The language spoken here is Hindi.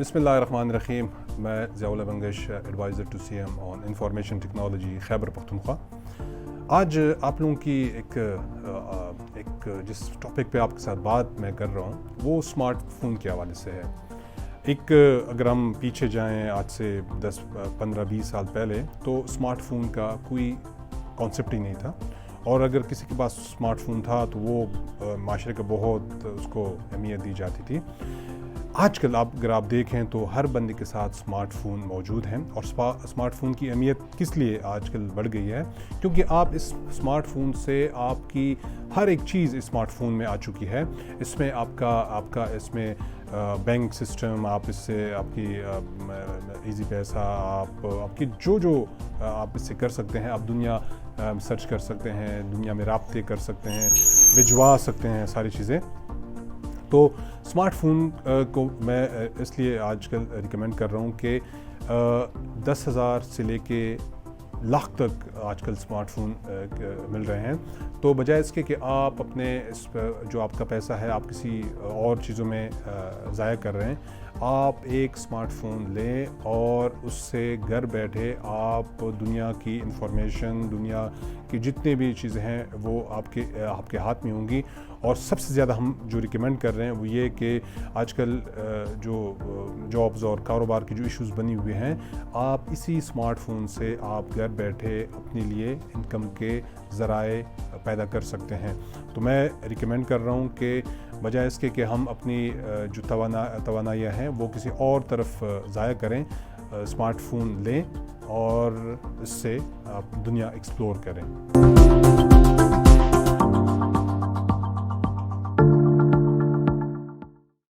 बिस्मिल्लाहिर्रहमानिर्रहीम। मैं Ziaul Bangash, advisor to CM on information technology Khyber Pakhtunkhwa. आज आप लोगों की एक जिस टॉपिक पे आपके साथ बात मैं कर रहा हूँ वो स्मार्टफोन के हवाले से है। अगर हम पीछे जाएं आज से 10, 15, 20 साल पहले, तो स्मार्टफोन का कोई कॉन्सेप्ट ही नहीं था, और अगर किसी के पास स्मार्टफोन था तो वो माशरे का बहुत उसको अहमियत दी जाती थी। आजकल अगर आप देखें तो हर बंदे के साथ स्मार्टफोन मौजूद हैं, और स्मार्टफोन की अहमियत किस लिए आजकल बढ़ गई है, क्योंकि आप इस स्मार्टफोन से आपकी हर एक चीज़ इस स्मार्टफोन में आ चुकी है। इसमें आपका इसमें बैंक सिस्टम, आप इससे आपकी इजी पैसा, आपकी जो आप इससे कर सकते हैं। आप दुनिया सर्च कर सकते हैं, दुनिया में राब्ते कर सकते हैं, भिजवा सकते हैं सारी चीज़ें। तो स्मार्टफोन को मैं इसलिए आजकल रिकमेंड कर रहा हूँ कि 10,000 से लेके लाख तक आजकल स्मार्टफोन मिल रहे हैं। तो बजाय इसके कि आप अपने जो आपका पैसा है आप किसी और चीज़ों में ज़ाया कर रहे हैं, आप एक स्मार्टफोन लें और उससे घर बैठे आप दुनिया की इंफॉर्मेशन, दुनिया की जितनी भी चीज़ें हैं वो आपके हाथ में होंगी। और सबसे ज़्यादा हम जो रिकमेंड कर रहे हैं वो ये कि आजकल जो जॉब्स और कारोबार की जो इश्यूज़ बनी हुए हैं, आप इसी स्मार्टफोन से आप घर बैठे अपने लिए इनकम के ज़राए पैदा कर सकते हैं। तो मैं रिकमेंड कर रहा हूँ कि बजाय इसके कि हम अपनी जो तवानाइयाँ हैं वो किसी और तरफ ज़ाया करें, स्मार्टफोन लें और इससे आप दुनिया एक्सप्लोर करें।